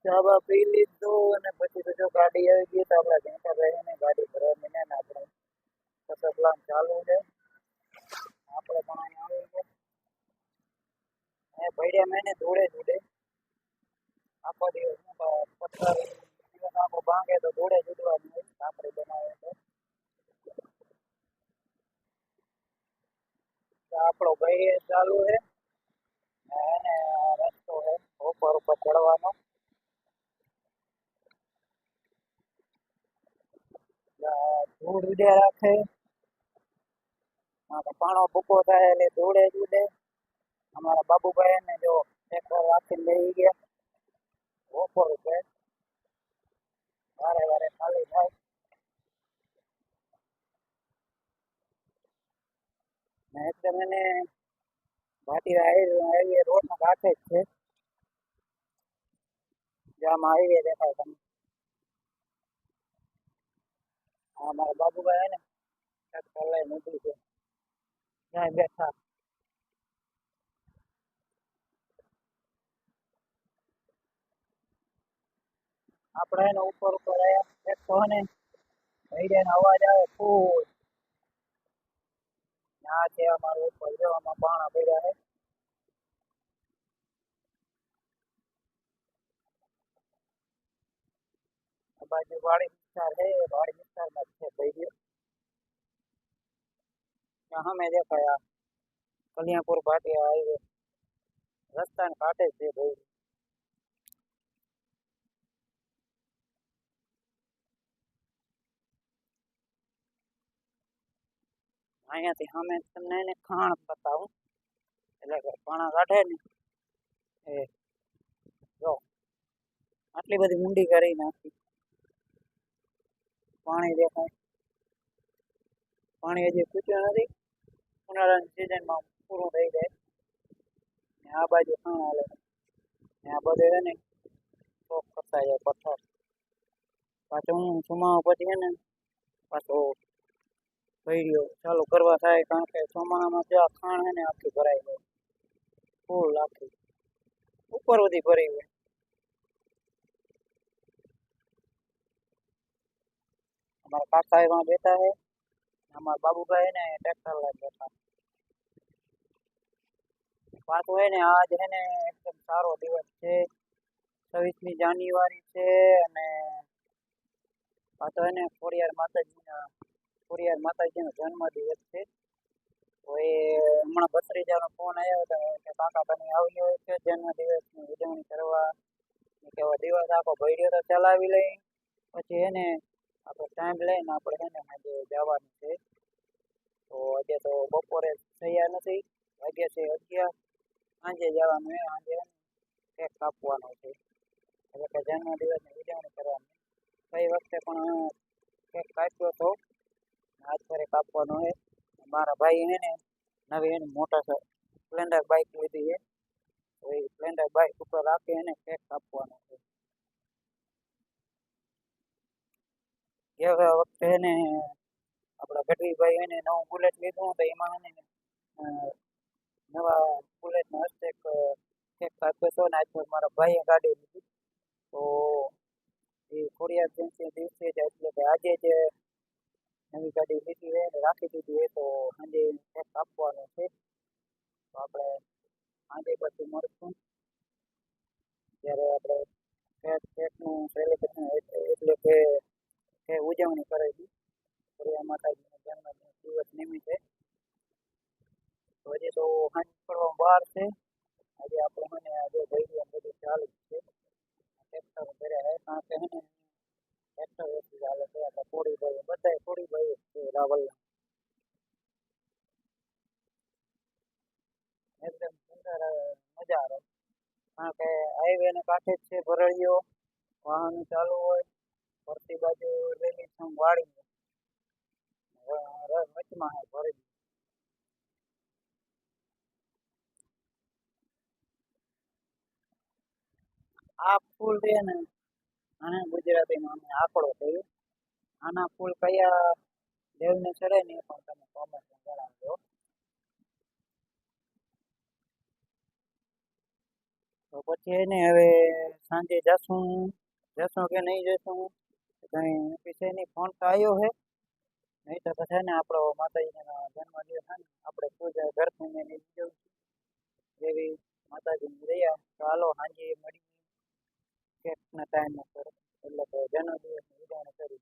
ચા બા પી લીધું અને પછી તો જો ગાડી આવી ગઈ તો આપણે ઘંટા બેસીને ગાડી ભરવા મીને ને આપણે પછી પ્લાન ચાલુ છે. આપણે પણ અહીંયા આવી ગયા ભૈયા મેને ધોળે ધોળે આખો દિવસ પથ્થર દિવસ આખો ભાંગે તો ધોળે જુદવાનું હોય આપણે બનાવે તો આપણો ભાઈ ચાલુ છે એને રસ્તો છે ઉપર ઉપર ચડવાનો ધૂળ ઉડ્યા રાખે પાણો ભૂકો થાય એટલે ધૂળે જ ઉડે. અમારા બાબુભાઈ ને જો એક વાર રાખીને લઈ ગયા ઉપર ઉપર વારે વારે ખાલી થાય ને એકદમ એને ભાટી હાઈવે રોડ ના કાંઠે જ છે જ્યાં હાઈવે દેખાય તમને. અમારા બાબુભાઈ ને ટ્રેક્ટર લઈને ઊભી છે ત્યાં બેઠા. આપણે એને ઉપર ઉપર આવ્યા એક તો ને ભૈયાનો અવાજ આવે ફૂલ આ છે અમારું ઉપર જો આમાં બાણા પડ્યા છે. આ બાજુ વાડી વિસ્તાર છે વાડી વિસ્તારમાં જ છે ભૈયો ત્યાં સામે દેખાય કલ્યાણપુર ભાટિયા હાઈવે રસ્તાને કાંઠે જ છે ભાઈ. અહીંયાથી સામે તમને એને ખાણ બતાવું એટલે કે પાણા કાઢે ને એ જો આટલી બધી ઊંડી કરી નાખી પાણી દેખાય. પાણી હજી ખૂટ્યું નથી ઉનાળાની સિઝનમાં પૂરું થઈ જાય ને આ બાજુ ખાણ હાલે ને આ બધે છે ને ચોક કરતા જાય પથ્થર પાછું હું સુમાવા પછી છે ને પાછો ભૈર્યો ચાલુ કરવા થાય કારણ કે ચોમાસામાં જે ખાણ છે ને આખી ભરાઈ જાય ફૂલ આખી ઉપર સુધી ભરી હોય. અમારા કાકા એમાં બેઠા છે અમારા બાબુભાઈ ને ટ્રેક્ટર લઈને બેઠા પાછું હોય ને આજ છે ને એકદમ સારો દિવસ છે 26મી જાન્યુઆરી છે અને પાછો એને ખોડિયાર માતાજીનો જન્મ દિવસ છે. તો એ હમણાં ભત્રીજાનો ફોન આવ્યો હતો કે કાકા તમે આવી હોય છે જન્મ દિવસની ઉજવણી કરવા કે દિવસ આખો ભૈર્યો તો ચલાવી લઈ પછી એને આપણે ટાઈમ લઈને આપણે એને આજે જવાનું છે. તો આજે તો બપોરે થયા નથી વાગ્યા છે 11 સાંજે જવાનું છે. સાંજે કેક કાપવાનો છે એટલે કે જન્મ દિવસની ઉજવણી કરવાની. કઈ વખતે પણ કેક કાપ્યો હતો આજ ફરી કાપવાનો છે. મારા ભાઈ છે ને નવી એને મોટર સ્પ્લેન્ડર બાઇક લીધી છે તો એ સ્પ્લેન્ડર બાઇક ઉપર રાખી એને કેક કાપવાનો છે. ગયા વખતે એને આપણા ગઢવીભાઈ એને નવું બુલેટ લીધું તો એમાં એને નવા બુલેટનો હસ્તે કેક કાપ્યો હતો ને આજ મારા ભાઈએ ગાડી લીધી તો એ ખોડિયાર જયંતિ દિવસે જ એટલે કે આજે જ નવી ગાડી લીધી હોય ને રાખી દીધી હોય તો સાંજે કેક કાપવાનું છે. તો આપણે સાંજે પછી મળશું ત્યારે આપણે કેકનું સેલિબ્રેશન એટલે કે ઉજવણી કરેલી ખોડિયાર માતાજીના જન્મ દિવસ નિમિત્તે. તો હજી તો સાંજ પડવા બહાર છે આજે આપણે મને આજે ભાઈ બધું ચાલુ છે ટ્રેક્ટર કર્યા કારણ કે ટ્રેક્ટર વેચી ચાલે છે આપણે કોડીભાઈ બધા કોડીભાઈ છે રાવલના એકદમ સુંદર મજા આવે કારણ કે હાઈવે ને કાંઠે જ છે ભરળીઓ વાહન ચાલુ હોય ફરતી બાજુ રેલી વાળી વચમાં હે ભરેલી. આ ફૂલ છે ને આને ગુજરાતીમાં અમે આકડો કહીએ. આના ફૂલ કયા દેવને ચડે ને એ પણ તમે કોમેન્ટમાં જણાવજો. તો પછી એને હવે સાંજે જશું જશું કે નહીં જશું કઈ નક્કી છે નહીં. ફોન તો આવ્યો છે નહીં તો પછી ને આપણો માતાજીનો જન્મદિવસ છે ને આપણે પૂજા ઘરથી ને બીજું એવી માતાજીની દયા. તો હાલો સાંજે મળી કેકના ટાઈમ પર એટલે કે જન્મદિવસની ઉજવણી કરી.